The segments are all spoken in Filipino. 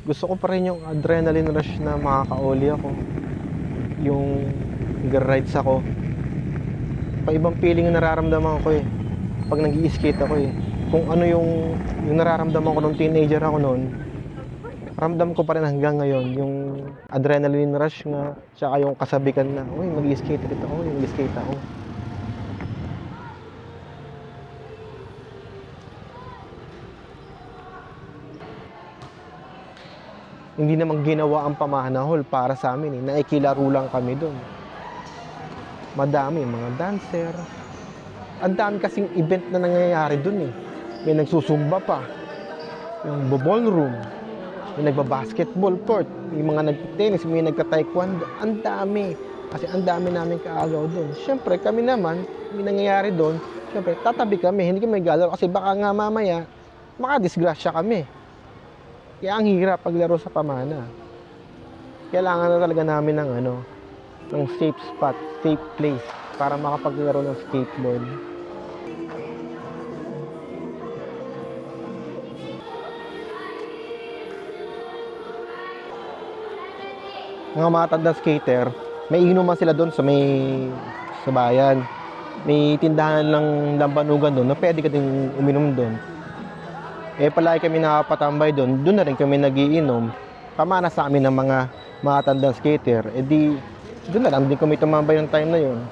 Gusto ko pa rin yung adrenaline rush na makakaoli ako. Yung rides ako. Pa-ibang feeling yung nararamdaman ko eh. Pag nag-i-skate ako eh. Kung ano yung nararamdaman ko nung teenager ako noon, ramdam ko pa rin hanggang ngayon. Yung adrenaline rush nga, tsaka yung kasabikan na, uy, mag-i-skate ulit ako, mag-i-skate ako. Hindi naman ginawa ang pamanahol para sa amin eh. Naikilaro lang kami doon. Madami, mga dancer. Ang dami kasing event na nangyayari doon eh. May nagsusumba pa. Yung ballroom. May nagba-basketball court. May mga nagtennis, may nagka-taekwondo. Ang dami. Kasi ang dami namin kaagaw doon. Siyempre, kami naman, may nangyayari doon. Siyempre, tatabi kami. Hindi kami maglalaro kasi baka nga mamaya, makadisgrasya kami. Kaya ang hirap paglaro sa pamana. Kailangan na talaga namin ng safe spot, safe place para makapaglaro ng skateboard. Mga matandang skater, may inuman sila doon sa bayan. May tindahan ng lambanugan doon na pwede ka din uminom doon. Eh palagi kami nakapatambay doon, doon na rin kami nagiinom. Pamana sa amin ng mga matandang skater, eh di, doon na lang din kami tumambay ng time na yon.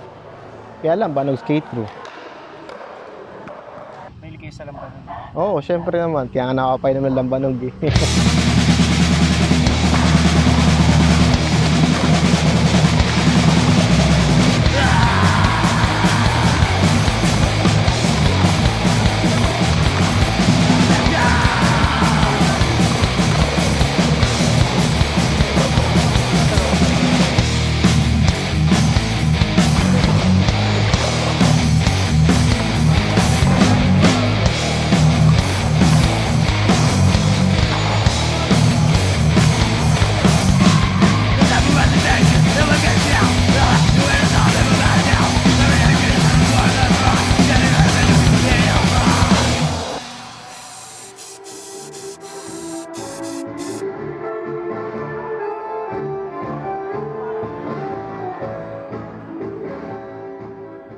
Kaya lang ba nag-skate through? Mahilig kayo sa lambanog? Oo, syempre naman, kaya nga nakapainom ng lambanog eh.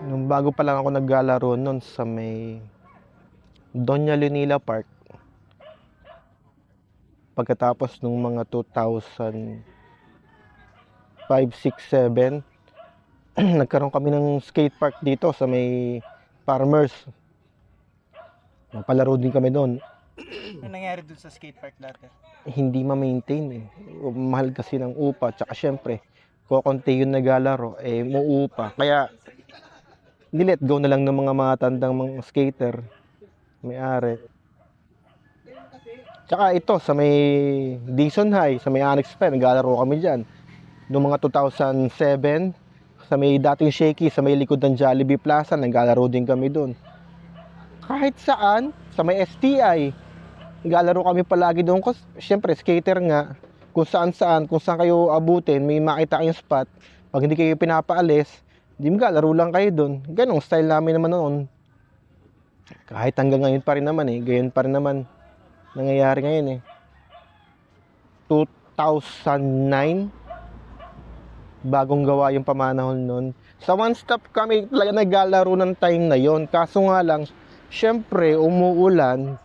Nung bago pa lang ako naglalaro noon sa may Doña Leonila Park. Pagkatapos nung mga 2005, 6, 7, nagkaroon kami ng skate park dito sa may Farmers. Napalaro din kami doon. Ano nangyari dun sa skate park dati? Hindi ma-maintain eh. Mahal kasi ng upa. Tsaka syempre, kukunti yung naglalaro, eh muupa. Kaya, nilet go na lang ng mga matandang mga skater. May-ari. Tsaka ito, sa may Dixon High, sa may Annex pa, naglalaro kami dyan. Noong mga 2007, sa may dating Shaky, sa may likod ng Jollibee Plaza, naglalaro din kami doon. Kahit saan, sa may STI, naglalaro kami palagi doon. Siyempre, skater nga, kung saan kayo abutin, may makita kayong spot. Pag hindi kayo pinapaalis, di maglalaro lang kayo doon. Ganong style namin naman noon. Kahit hanggang ngayon pa rin naman eh, gayon pa rin naman nangyayari ngayon eh. 2009, bagong gawa yung pamanahon noon. Sa one stop kami talaga naglalaro ng time na yon. Kaso nga lang, syempre umuulan,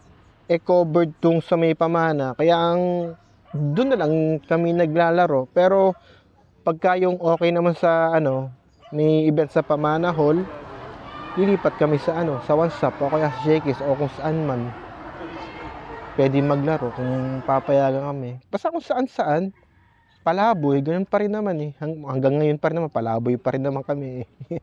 covered tung sa may pamana. Kaya doon na lang kami naglalaro. Pero pagka yung okay naman sa may event sa pamana hall, lilipat kami sa one stop o kaya sa Shakey's o kung saan man. Pwede maglaro kung papayagan kami. Basta kung saan palaboy, ganun pa rin naman eh. Hanggang ngayon pa rin naman, palaboy pa rin naman kami eh.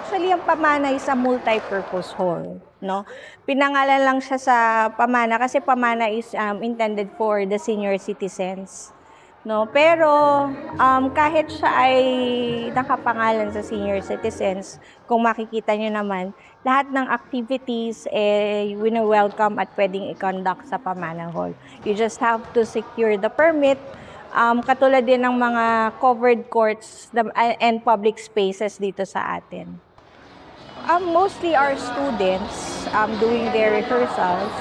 Actually, ang Pamana is a multi-purpose hall, no? Pinangalan lang siya sa Pamana kasi Pamana is intended for the senior citizens, no? Pero kahit siya ay nakapangalan sa senior citizens, kung makikita nyo naman, lahat ng activities wina-welcome at pwedeng i-conduct sa Pamana Hall. You just have to secure the permit. Katulad din ng mga covered courts and public spaces dito sa atin. Mostly our students doing their rehearsals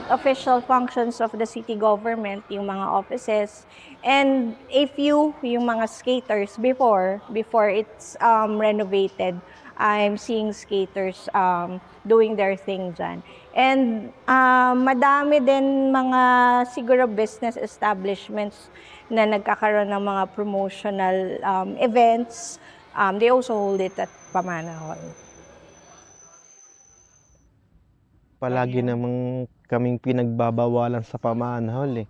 official functions of the city government, yung mga offices, and a few, yung mga skaters before it's renovated. I'm seeing skaters doing their thing dyan. And madami din mga siguro business establishments na nagkakaroon ng mga promotional events. They also hold it at Pamana Hall. Palagi namang kaming pinagbabawalan sa pamanhol eh.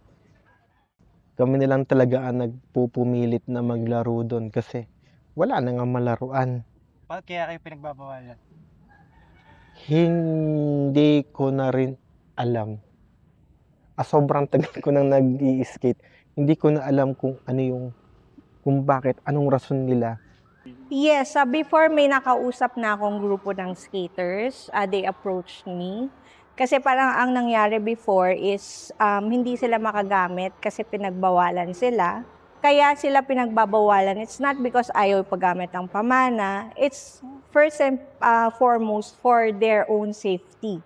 Kami nilang talaga ang nagpupumilit na maglaro doon kasi wala na nga malaruan. Bakit kaya kayo pinagbabawalan? Hindi ko na rin alam. Sobrang tagal ko nang nag-i-skate. Hindi ko na alam kung ano yung, kung bakit, anong rason nila. Yes, before may nakausap na akong grupo ng skaters, they approached me. Kasi parang ang nangyari before is hindi sila makagamit kasi pinagbawalan sila. Kaya sila pinagbabawalan. It's not because ayaw paggamit ng pamana. It's first and foremost for their own safety.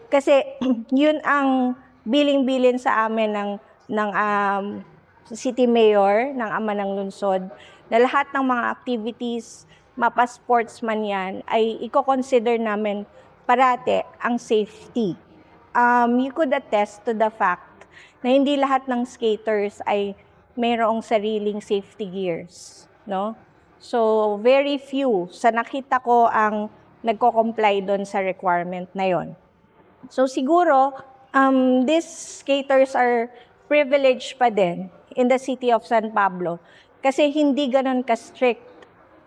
Kasi yun ang biling-bilin sa amin ng city mayor, ng ama ng lungsod, na lahat ng mga activities, mapa-sports man yan, ay i-consider namin parate ang safety. You could attest to the fact na hindi lahat ng skaters ay mayroong sariling safety gears, no? So, very few sa nakita ko ang nagko-comply doon sa requirement na yon. So, siguro, these skaters are privileged pa din in the city of San Pablo kasi hindi ganun ka-strict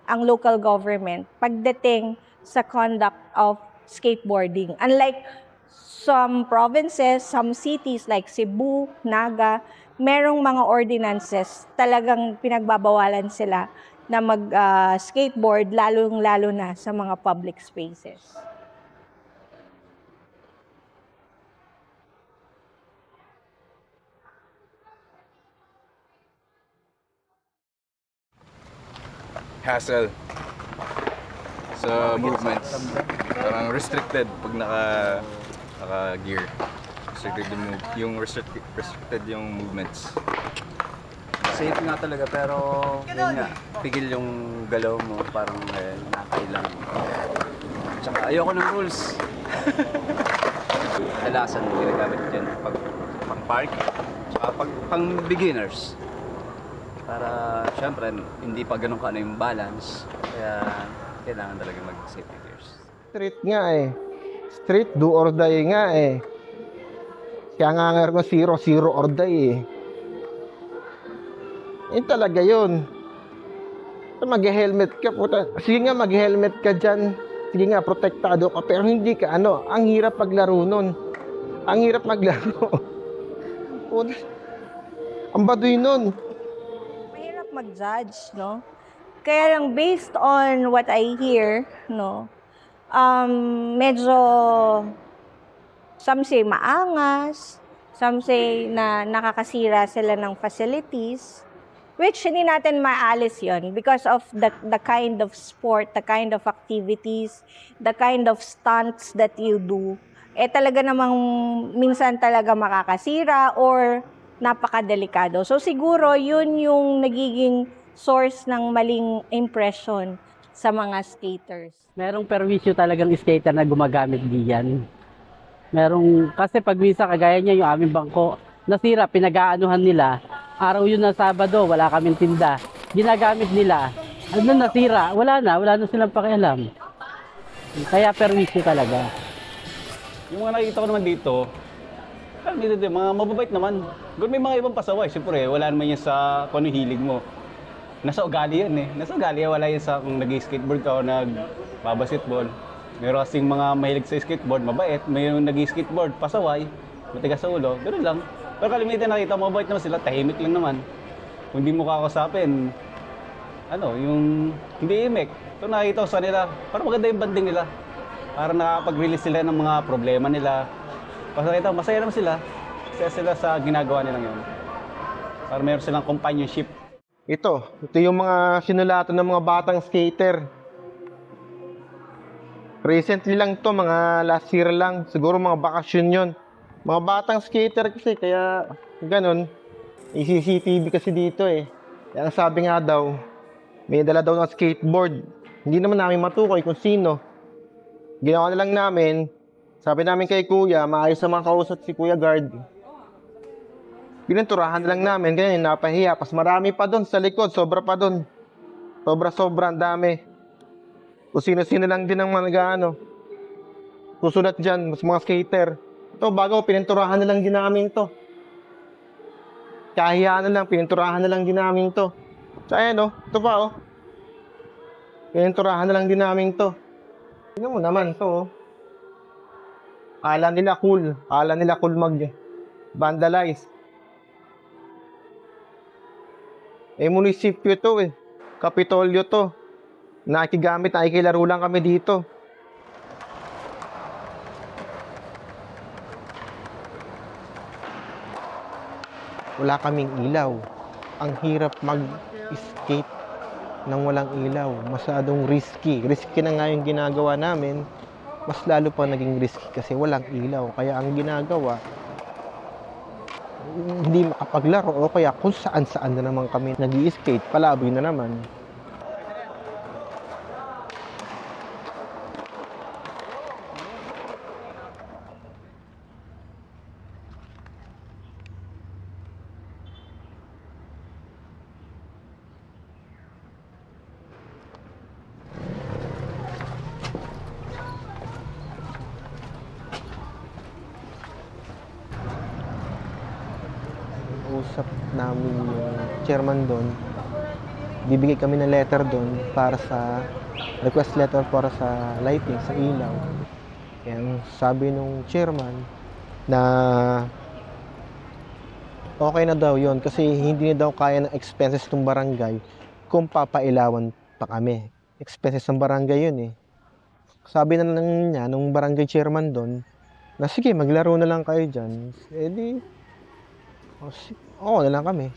ang local government pagdating sa conduct of skateboarding. Unlike some provinces, some cities like Cebu, Naga, merong mga ordinances talagang pinagbabawalan sila na mag-skateboard, lalong-lalo na sa mga public spaces. Hassle sa movements. Parang restricted pag naka-gear. Restricted yung movements. Safe nga talaga pero yun nga, pigil yung galaw mo, parang nakakailang. Tsaka ayoko ng rules. Kadalasan ginagamit dyan pag pang park, tsaka pang beginners. Para syempre hindi pa ganun ka yung balance, kaya kailangan talaga mag-safety gears. Street nga eh. Street, do or die nga eh. Kaya nga nga ko zero or die eh. Yun talaga yun. Mag-helmet ka, puta. Sige nga, mag-helmet ka dyan. Sige nga, protektado ka. Pero hindi ka, ang hirap maglaro nun. Ang hirap maglaro. Puta. Ang baduy nun. Mahirap mag-judge, no? Kaya lang based on what I hear, no, medyo some say maangas, some say na nakakasira sila ng facilities, which hindi natin maalis yon because of the kind of sport, the kind of activities, the kind of stunts that you do. Talaga namang minsan talaga makakasira or napakadelikado. So siguro yun yung nagiging source ng maling impression sa mga skaters. Merong perwisyo talagang skater na gumagamit diyan. Kasi pag minsan kagaya niya yung aming bangko, nasira, pinag-aanuhan nila. Araw yun na Sabado, wala kaming tinda. Ginagamit nila. Nasira, wala na silang pakialam. Kaya perwisyo talaga. Yung mga nakikita ko naman dito, mga mababait naman. Kung may mga ibang pasaway, siyempre wala naman yan sa kung ano hilig mo. Nasa ugali yan eh. Nasa ugali, wala yan sa kung nag-skateboard ka o nag-basketball. Meron kasing mga mahilig sa skateboard, mabait. May yung nag-skateboard, pasaway, matigas sa ulo, ganoon lang. Pero kalimitan nakita, mabait naman sila, tahimik lang naman. Kung hindi mo kakasapin, yung hindi imik. Ito nakita ko sa nila, parang maganda yung banding nila. Para nakapag-release sila ng mga problema nila. Pasakita, masaya naman sila. Masaya sila sa ginagawa nilang yun. Para meron silang companionship. Ito yung mga sinulatan ng mga batang skater. Recently lang to, mga last year lang. Siguro mga bakasyon yun. Mga batang skater kasi, kaya ganun. May CCTV kasi dito eh. Kaya ang sabi nga daw, may dala daw ng skateboard. Hindi naman namin matukoy kung sino. Ginawa na lang namin, sabi namin kay kuya, maayos naman kausap si Kuya Guard. Pininturahan na lang namin, ganyan, napahiya. Pas marami pa doon sa likod, sobra pa doon. Sobra, ang dami. Kung sino-sino lang din ang mga ano, susunod dyan, mas mga skater. Ito, bago, pininturahan na lang din namin to. Kahiyaan na lang, pininturahan na lang din namin to. So, ayan oh, ito pa oh. Pininturahan na lang din namin to. Tingnan mo naman to oh. Akala nila cool mag-vandalize. Munisipyo to eh. Kapitolyo to. Nakikilaro lang kami dito. Wala kaming ilaw. Ang hirap mag-skate nang walang ilaw. Masyadong risky. Risky na nga yung ginagawa namin. Mas lalo pa naging risky kasi walang ilaw. Kaya ang ginagawa, hindi makapaglaro o kaya kung saan-saan na naman kami nag-i-skate. Palaboy na naman. Usap namin yung chairman doon. Bibigay kami ng letter doon para sa request letter para sa lighting, sa ilaw. Kaya sabi nung chairman na okay na daw yon kasi hindi na daw kaya ng expenses ng barangay kung papailawan pa kami. Expenses ng barangay yun eh. Sabi na lang niya nung barangay chairman doon na sige, maglaro na lang kayo dyan. Eh di, oo na lang kami.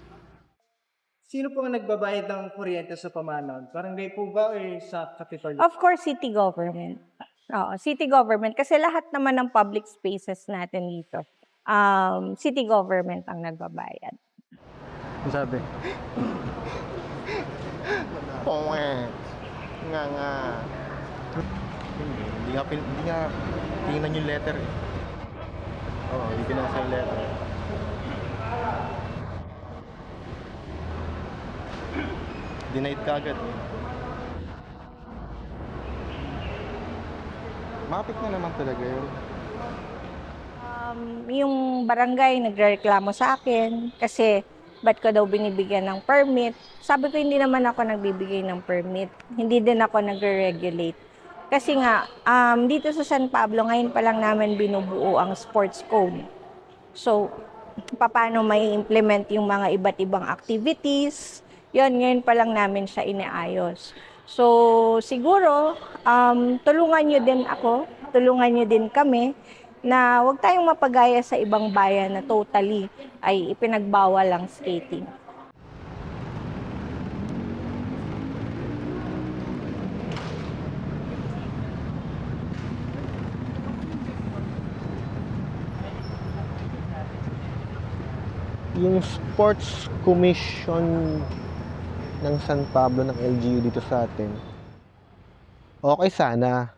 Sino po ang nagbabayad ng kuryente sa pamanaw? Barangay po ba o sa Kapitolyo? Of course, city government. Oo, city government. Kasi lahat naman ng public spaces natin dito, city government ang nagbabayad. Ang sabi? Nga. Hindi nga tingnan yung letter eh. Oo, hindi pinasa yung letter. Denied kagad eh. Mapit na naman talaga yun. Yung barangay nagrereklamo sa akin kasi ba't ko daw binibigyan ng permit. Sabi ko hindi naman ako nagbibigay ng permit. Hindi din ako nagre-regulate. Kasi nga, dito sa San Pablo, ngayon pa lang namin binubuo ang sports code. So, paano may implement yung mga iba't ibang activities, yun, ngayon pa lang namin siya inaayos. So, siguro, tulungan nyo din ako, tulungan nyo din kami, na huwag tayong mapagaya sa ibang bayan na totally ay ipinagbawal ang skating. Yung sports commission ng San Pablo ng LGU dito sa atin, okay sana.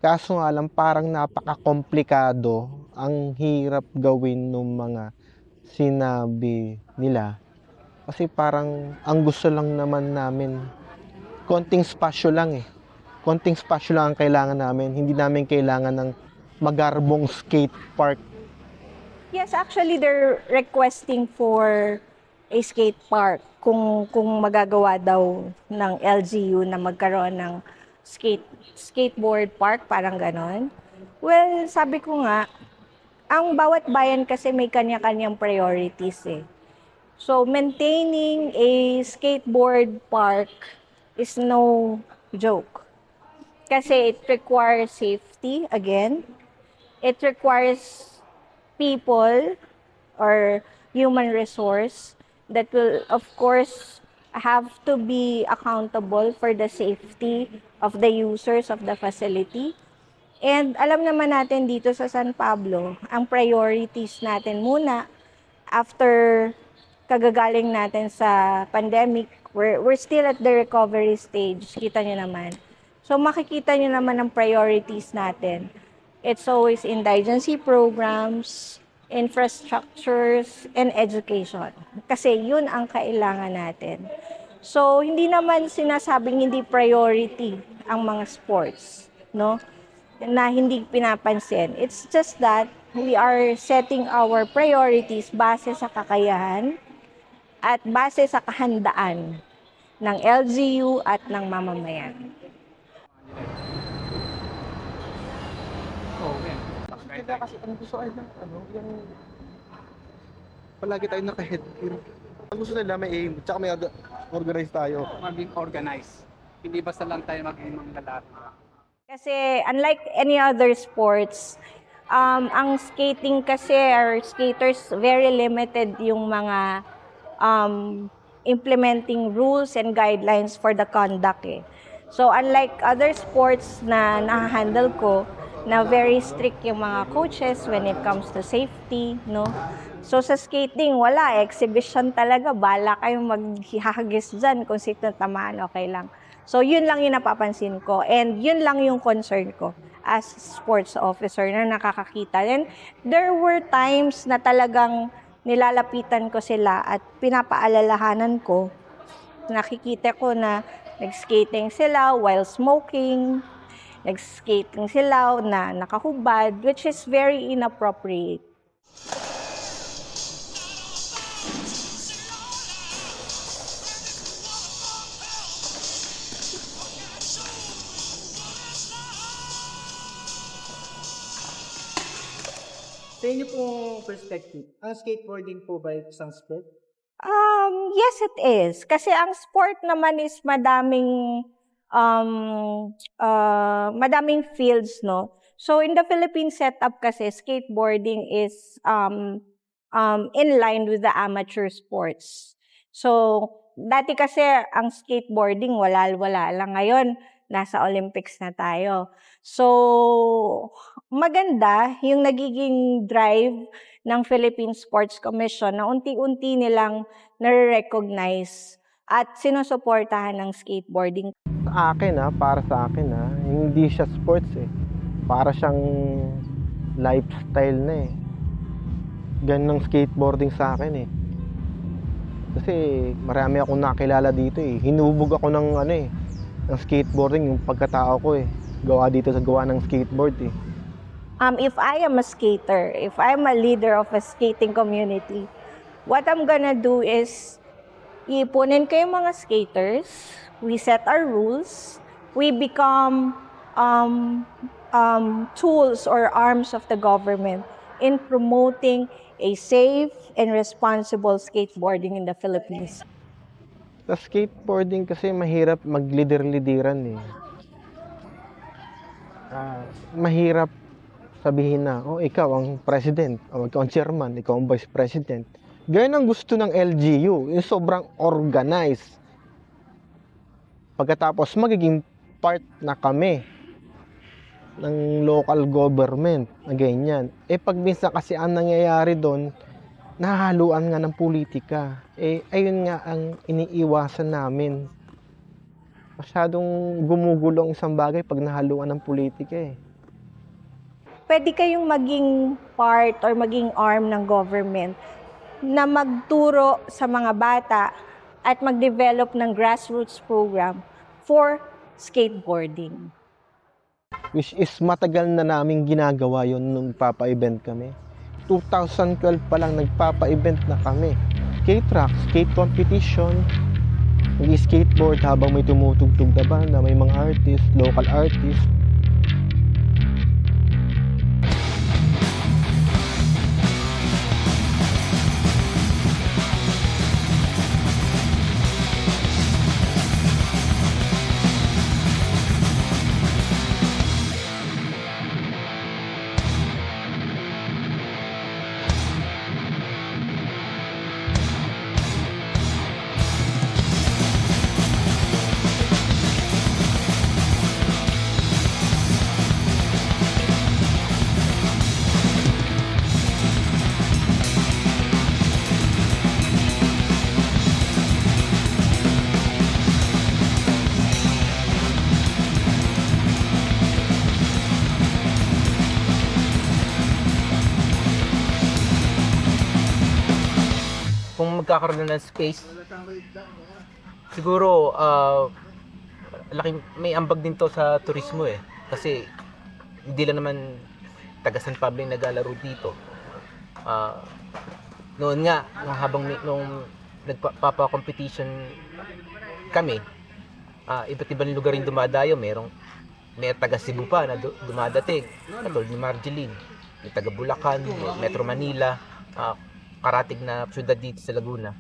Kaso nga lang parang napaka-komplikado. Ang hirap gawin ng mga sinabi nila. Kasi parang ang gusto lang naman namin, konting spasyo lang eh. Konting spasyo lang ang kailangan namin. Hindi namin kailangan ng magarbong skate park. Yes, actually they're requesting for a skate park kung magagawa daw ng LGU na magkaroon ng skateboard park, parang ganon. Well, sabi ko nga, ang bawat bayan kasi may kanya-kanyang priorities eh. So, maintaining a skateboard park is no joke. Kasi it requires safety, again. It requires people or human resource that will, of course, have to be accountable for the safety of the users of the facility. And alam naman natin dito sa San Pablo, ang priorities natin muna after kagagaling natin sa pandemic, we're still at the recovery stage. Kita nyo naman. So makikita nyo naman ang priorities natin. It's always indigency programs, infrastructures, and education. Kasi yun ang kailangan natin. So hindi naman sinasabing hindi priority ang mga sports, no? Na hindi pinapansin. It's just that we are setting our priorities base sa kakayahan at base sa kahandaan ng LGU at ng mamamayan. Kaya kasi ang gusto ay ng yung palagi tayo naka-headgear. Ang gusto nila may aim, tsaka may organize tayo. Maging organized. Hindi basta lang tayo maging manglalaro. Kasi unlike any other sports, ang skating kasi, or skaters, very limited yung mga implementing rules and guidelines for the conduct eh. So unlike other sports na nahahandle ko, na very strict yung mga coaches when it comes to safety, no? So sa skating, wala, exhibition talaga, bala kayong maghihagis dyan, kung sino tamaan, okay lang. So yun lang yung napapansin ko, and yun lang yung concern ko as sports officer na nakakakita. And there were times na talagang nilalapitan ko sila at pinapaalalahanan ko, nakikita ko na nag-skating sila while smoking, nag-skating sila na nakahubad, which is very inappropriate. Sa inyo pong perspective, ang skateboarding po ba isang sport? Yes, it is. Kasi ang sport naman is madaming fields, no? So in the Philippine setup kasi, skateboarding is in line with the amateur sports. So dati kasi ang skateboarding wala lang. Ngayon, nasa Olympics na tayo. So maganda yung nagiging drive ng Philippine Sports Commission na unti-unti nilang nare-recognize at sinusuportahan ng skateboarding. Sa akin para sa akin hindi siya sports eh. Para siyang lifestyle na eh. Ganun ng skateboarding sa akin eh. Kasi marami akong nakilala dito eh. Hinubog ako ng ng skateboarding yung pagkatao ko eh. Gawa ng skateboard eh. If I am a skater, if I'm a leader of a skating community, what I'm gonna do is ipunin ko yung mga skaters, we set our rules, we become tools or arms of the government in promoting a safe and responsible skateboarding in the Philippines. Sa skateboarding kasi mahirap maglider-lideran eh. Mahirap sabihin na, ikaw ang president, o ikaw ang chairman, ikaw ang vice president. Ganyan ang gusto ng LGU, yung sobrang organized. Pagkatapos magiging part na kami ng local government na ganyan. Pag minsan kasi ang nangyayari doon, nahahaluan nga ng politika. Ayun nga ang iniiwasan namin. Masyadong gumugulong isang bagay pag nahaluan ng politika eh. Pwede kayong maging part or maging arm ng government na magturo sa mga bata at mag-develop ng grassroots program for skateboarding. Which is matagal na namin ginagawa yon nung papa-event kami. 2012 pa lang nagpapa-event na kami. Skate track, skate competition, nag-skateboard habang may tumutugtog na banda, may mga artist, local artist. magkakaroon na ng space, siguro may ambag din to sa turismo eh. Kasi hindi lang naman taga San Pablo yung naglalaro dito. Noon nga, nung nagpapa-competition kami, iba't ibang lugar yung dumadayo. May taga Cebu pa na dumadating, katulad ni Marjeline, may taga Bulacan, may Metro Manila, karatig na syudad dito sa Laguna.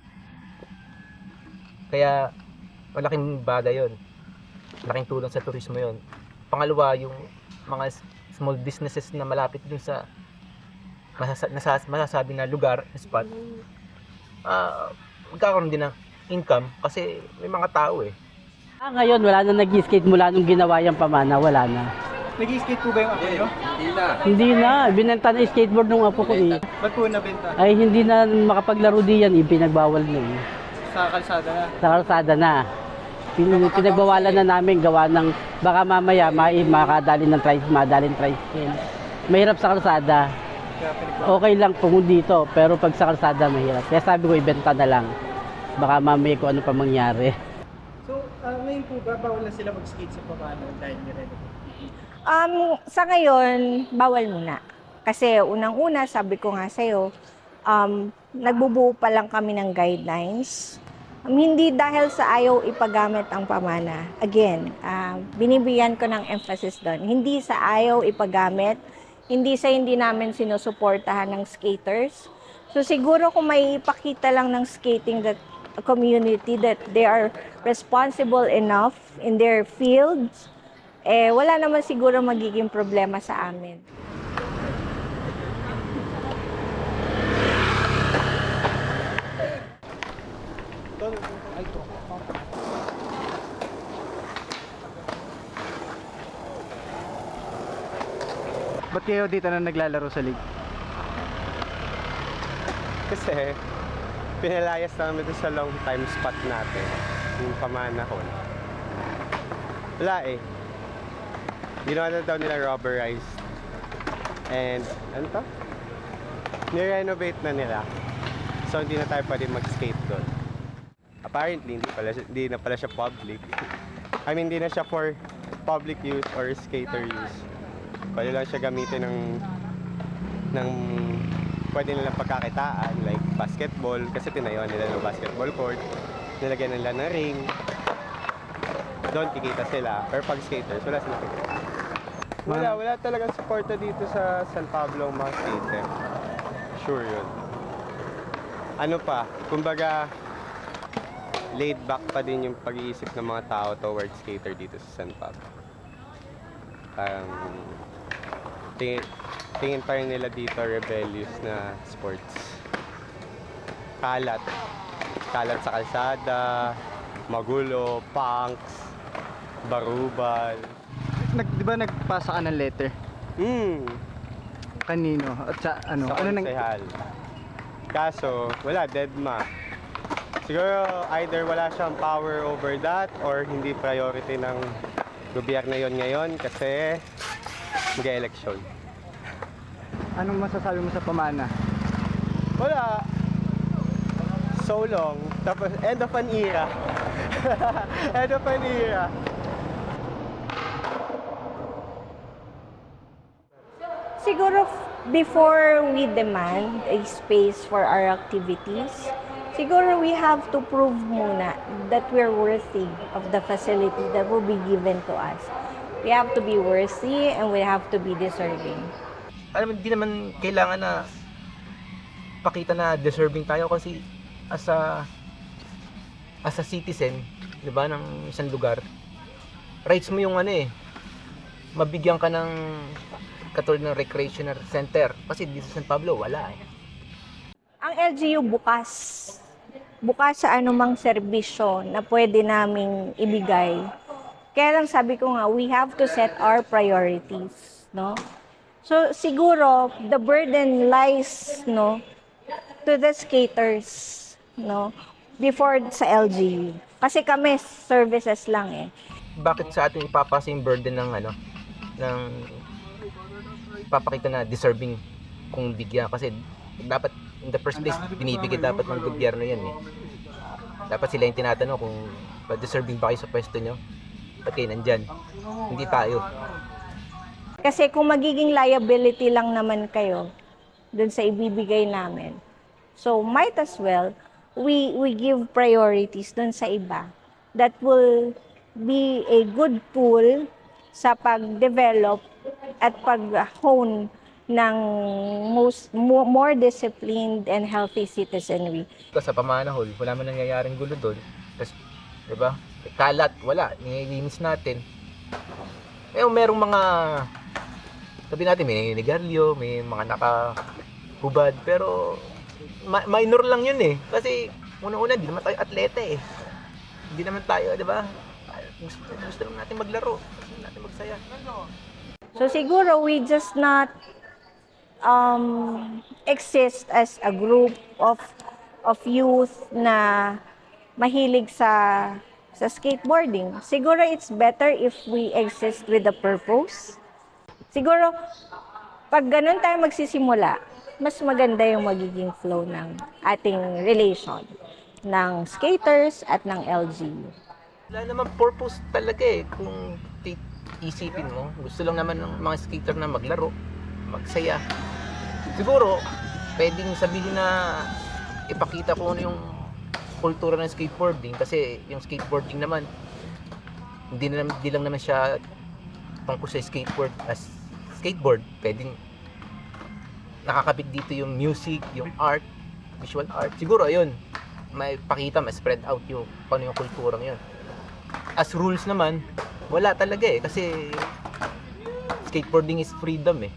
Kaya malaking bagay yon, malaking tulong sa turismo yon. Pangalawa, yung mga small businesses na malapit dun sa masasabi na lugar, spot, magkakaroon din ng income kasi may mga tao eh. Ngayon, wala na nag-skate mula nung ginawa yung pamana, wala na. Nag-skate po ba yung apo nyo? Hindi na, binenta na yung skateboard nung apo ko eh. Ba't po nabenta? Ay, hindi na makapaglaro diyan, pinagbawal na eh. Sa kalsada na. Sa kalsada na. Pinagbawalan na namin gawa ng baka mamaya makadali ng madaling tricycle. Mahirap sa kalsada. Okay lang kung dito, pero pag sa kalsada mahirap. Kaya sabi ko, ibenta na lang. Baka mamaya kung ano pa mangyari. So, ngayon po ba, bawal na sila mag-skate sa pamana dahil nirenovate? Sa ngayon, bawal muna. Kasi unang-una, sabi ko nga sa'yo, nagbubuo pa lang kami ng guidelines. Hindi dahil sa ayaw ipagamit ang pamana. Again, binibigyan ko ng emphasis doon. Hindi sa ayaw ipagamit, hindi sa hindi namin sinusuportahan ng skaters. So siguro kung may ipakita lang ng skating that community that they are responsible enough in their fields, wala naman siguro magiging problema sa amin. Ba't kayo dito na naglalaro sa league? Kasi pinalayas namin ito sa long time spot natin, yung pamanahon. Wala eh. Ginawa na daw nila rubberized. And, ano to? Nirenovate na nila. So, hindi na tayo pwede mag-skate doon. Apparently, hindi na pala siya public. I mean, hindi na siya for public use or skater use. Pwede lang siya gamitin ng pwede nilang pagkakitaan, like basketball, kasi tinayuan nila ng basketball court, nilagyan nila ng ring, doon kikita sila. Pero pag skaters, wala sila kikita. Wala talagang suporta dito sa San Pablo ang mga skater. Sure yun. Ano pa, kumbaga, laid back pa din yung pag-iisip ng mga tao towards skater dito sa San Pablo. Parang, tingin pa rin nila dito rebellious na sports. Kalat sa kalsada, magulo, punks, barubal. Di ba nagpasa ka ng letter? Kanino? At sa ano? Sa Ano nang... konsehal. Kaso, wala, deadma. Siguro either wala siyang power over that or hindi priority ng gobyerno yon ngayon kasi mag-election. Anong masasabi mo sa pamana? Wala. So long. Tapos end of an era. End of an era. Siguro before we demand a space for our activities, siguro we have to prove muna that we're worthy of the facility that will be given to us. We have to be worthy and we have to be deserving. Alam mo, hindi naman kailangan na pakita na deserving tayo kasi as a citizen, 'di ba, ng isang lugar, rights mo yung mabigyan ka ng katulad ng recreational center kasi dito sa San Pablo wala eh. Ang LGU bukas sa anumang serbisyo na pwede naming ibigay. Kaya lang sabi ko nga, we have to set our priorities, no? So siguro the burden lies, no, to the skaters, no, before sa LGU. Kasi kami services lang eh. Bakit sa atin ipapasa yung burden ng papakita na deserving kung bigyan kasi dapat in the first place, binibigay dapat ng gobyerno yan eh. Dapat sila yung tinatanong kung deserving ba kayo sa pwesto nyo. Ba't kayo nandyan? Hindi tayo. Kasi kung magiging liability lang naman kayo dun sa ibibigay namin, so might as well, we give priorities dun sa iba that will be a good tool sa pag-develop at pag-hone ng more disciplined and healthy citizenry. Sa pamanahol, wala man nangyayaring gulo doon. Tapos, di ba? Kalat, wala. Nililinis natin. Merong mga, sabi natin, may ninigarlyo, may mga nakahubad, pero minor lang yun eh. Kasi, una-una, di naman tayo atleta eh. Hindi naman tayo, di ba? Gusto lang natin maglaro. Gusto natin magsaya. So siguro we just not exist as a group of youth na mahilig sa skateboarding. Siguro it's better if we exist with a purpose. Siguro pag ganun tayo magsisimula, mas maganda yung magiging flow ng ating relation ng skaters at ng LGU. Wala naman purpose talaga eh. Kung isipin mo, gusto lang naman ng mga skater na maglaro, magsaya. Siguro, pwedeng sabihin na ipakita ko ano yung kultura ng skateboarding kasi yung skateboarding naman hindi lang naman siya tungkol sa skateboard. Pwedeng nakakabit dito yung music, yung art, visual art. Siguro ayun, may pakita, may spread out yung paano yung kulturang yun. As rules naman, wala talaga eh kasi skateboarding is freedom eh.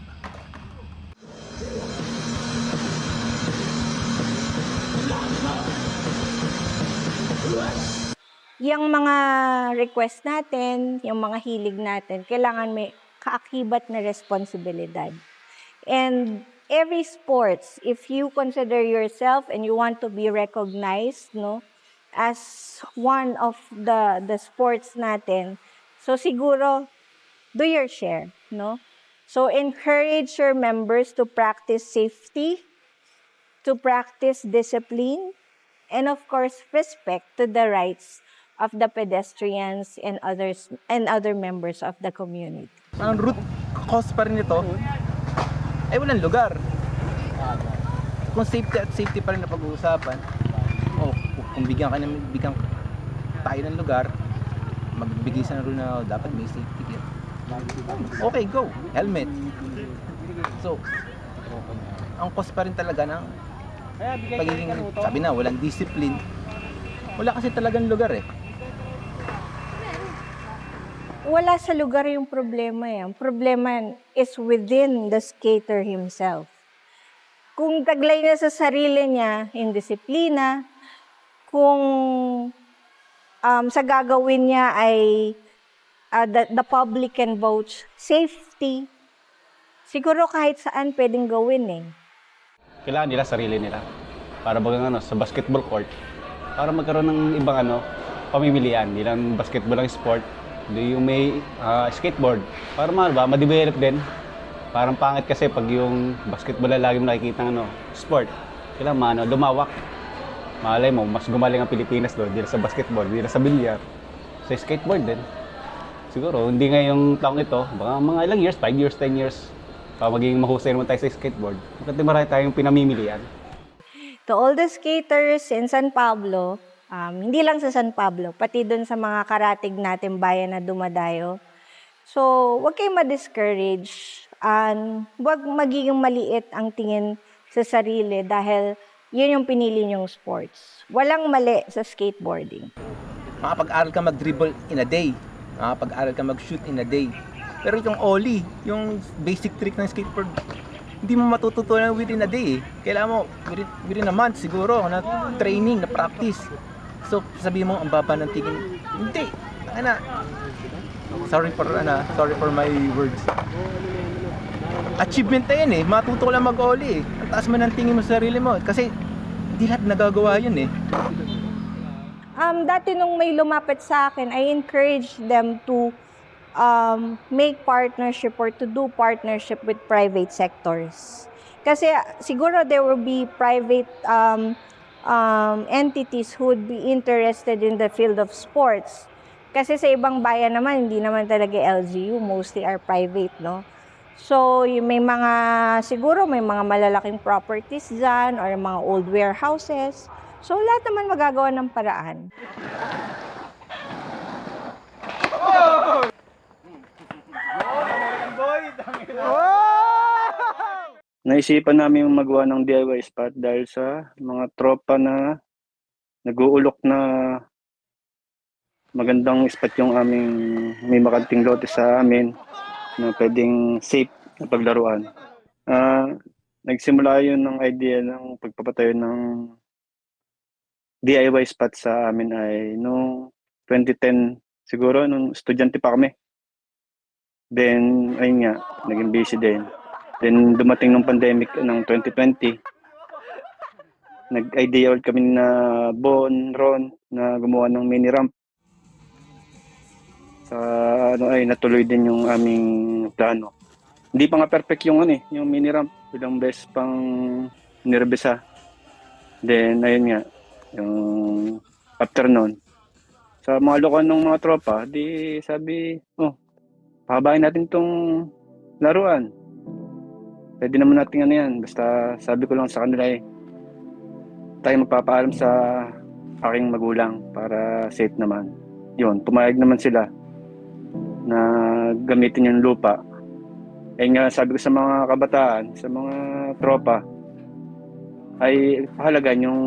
Yung mga request natin, yung mga hilig natin, kailangan may kaakibat na responsibilidad. And every sports, if you consider yourself and you want to be recognized, no, as one of the sports natin, so siguro do your share, no? So encourage your members to practice safety, to practice discipline, and of course respect to the rights of the pedestrians and other members of the community. Ang root cause pa rin nito ay walang lugar. Kung safety pa rin na pag-uusapan, kung bigyan tayo ng lugar, magbigay sa rule na dapat may safety gear. Okay, go. Helmet. So, ang cause pa rin talaga ng pagiging, sabi na, walang discipline. Wala kasi talagang lugar eh. Wala sa lugar yung problema eh. Ang problema is within the skater himself. Kung taglay niya sa sarili niya, yung disiplina, kung sa gagawin niya ay the public can vote safety, siguro kahit saan pwedeng gawin eh. Kailangan nila sarili nila. Para bagang sa basketball court, para magkaroon ng ibang pamimilian. Hindi lang basketball ang sport, hindi yung may skateboard. Para ma-develop din. Parang pangit kasi pag yung basketball na lagi mo nakikita ng sport. Kailangan lumawak. Malay mo, mas gumaling ang Pilipinas doon, hindi sa basketball, hindi sa bilyar. Sa skateboard din. Siguro, hindi ngayong taong ito, baka mga ilang years, 5 years, 10 years, para maging mahusay naman tayo sa skateboard. Maganda marami tayong pinamimilian. To all the skaters in San Pablo, hindi lang sa San Pablo, pati doon sa mga karatig natin bayan na dumadayo. So, huwag kayong ma-discourage. Huwag magiging maliit ang tingin sa sarili dahil yun yung pinili niyong sports. Walang mali sa skateboarding. Makapag-aral ka mag-dribble in a day. Makapag-aral ka mag-shoot in a day. Pero yung ollie, yung basic trick ng skateboard, hindi mo matututunan within a day eh. Kailangan mo within a month siguro na training, na practice. So sabihin mo ang baba ng tingin. Hindi. Sorry for my words. Achievement na yan eh. Matuto lang mag-ollie eh. Ang taas mo ng tingin mo sa sarili mo. Kasi hindi lahat nagagawa yun eh. Dati nung may lumapit sa akin, I encourage them to make partnership or to do partnership with private sectors. Kasi siguro there will be private entities who would be interested in the field of sports. Kasi sa ibang bayan naman, hindi naman talaga LGU, mostly are private, no? So, may mga, siguro may mga malalaking properties dyan or mga old warehouses. So, lahat naman magagawa ng paraan. Naisipan namin magawa ng DIY spot dahil sa mga tropa na nag-uulok na magandang spot yung aming may makanting lote sa amin na pwedeng safe na paglaruan. Nagsimula yun ng idea ng pagpapatayo ng DIY spot sa amin ay noong 2010 siguro, nung estudyante pa kami. Then, ayun nga, naging busy din. Then, dumating nung pandemic ng 2020. Nag-idea ulit kami na Ron na gumawa ng mini ramp. Sa natuloy din yung aming plano. Hindi pa nga perfect yung yung mini ramp. Ilang beses pang nirebisa. Then, ayun nga, yung after nun, sa mga lokohan ng mga tropa, di sabi, pahabain natin tong laruan. Pwede naman natin yan. Basta sabi ko lang sa kanila tayo magpapaalam sa aking magulang para safe naman. Yun, pumayag naman sila na gamitin yung lupa. Nga sabi ko sa mga kabataan, sa mga tropa, ay pahalagan yung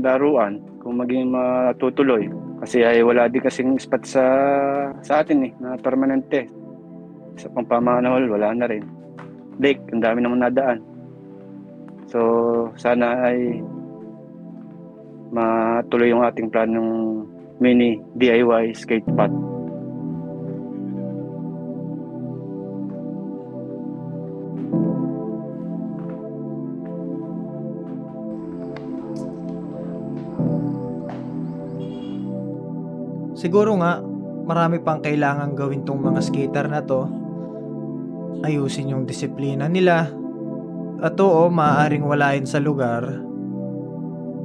laruan kung maging matutuloy. Kasi ay wala din kasing spot sa atin na permanente. Sa pangpamanahol, wala na rin. Lake, ang dami naman nadaan. So, sana ay matuloy yung ating planong mini DIY skate pad. Siguro nga, marami pang kailangan gawin tong mga skater na to. Ayusin yung disiplina nila. At oo, maaaring walain sa lugar.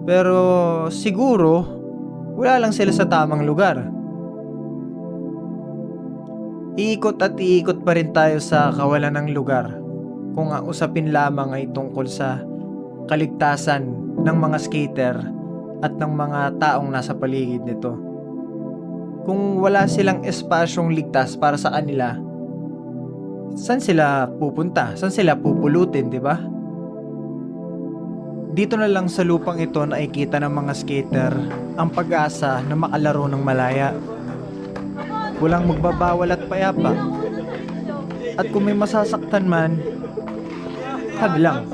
Pero siguro, wala lang sila sa tamang lugar. Iikot at iikot pa rin tayo sa kawalan ng lugar. Kung ang usapin lamang ay tungkol sa kaligtasan ng mga skater at ng mga taong nasa paligid nito. Kung wala silang espasyong ligtas para sa kanila, saan sila pupunta? Saan sila pupulutin, di ba? Dito na lang sa lupang ito nakikita ng mga skater ang pag-asa na makalaro ng malaya. Walang magbabawal at payapa. At kung may masasaktan man, habi lang.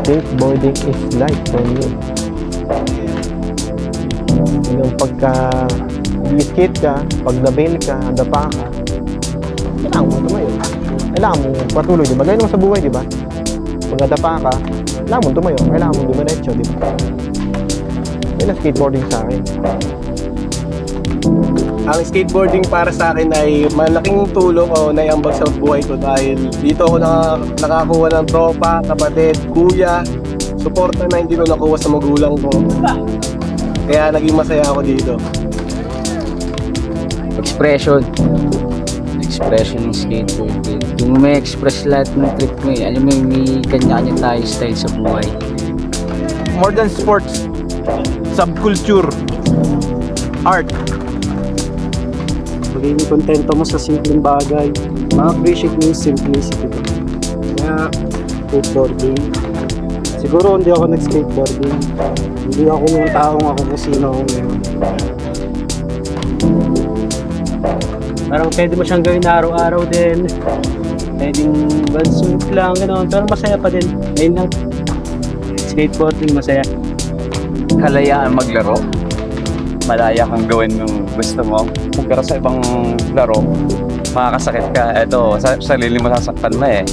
Skateboarding is life for me. Yung pagka i-skate ka, pag nabail ka, nadapa ka, kailangan mo tumayo. Kailangan mo patuloy, di ba? Gaya naman sa buhay, di ba? Pag nadapa ka, kailangan mo tumayo. Kailangan mo dumiretso, di ba? Yun ang skateboarding sa akin. Ang skateboarding para sa akin ay malaking tulong o naiambag sa buhay ko dahil dito ako nakakuha ng tropa, kapatid, kuya, suporta na hindi ko nakuha sa magulang ko. Kaya naging masaya ako dito. Expression ng skateboarding. Yung may express lahat ng trip mo alam mo may kanya-kanya tayo style sa buhay. More than sports, subculture, art. Magiging kontento mo sa simpleng bagay, ma-appreciate mo yung simplicity. Kaya, skateboarding, Siguro hindi ako nag-skateboarding. Hindi ako yung taong ako kung sino ako ngayon. Parang pwede mo siyang gawin araw-araw din. Pwedeng bansuit lang, gano'n. Pero masaya pa din. Ayun lang. Skateboarding masaya. Kalayaan maglaro. Malaya kang gawin yung gusto mo. Pero sa ibang laro, makakasakit ka. Ito, sa sarili mo sasaktan mo eh.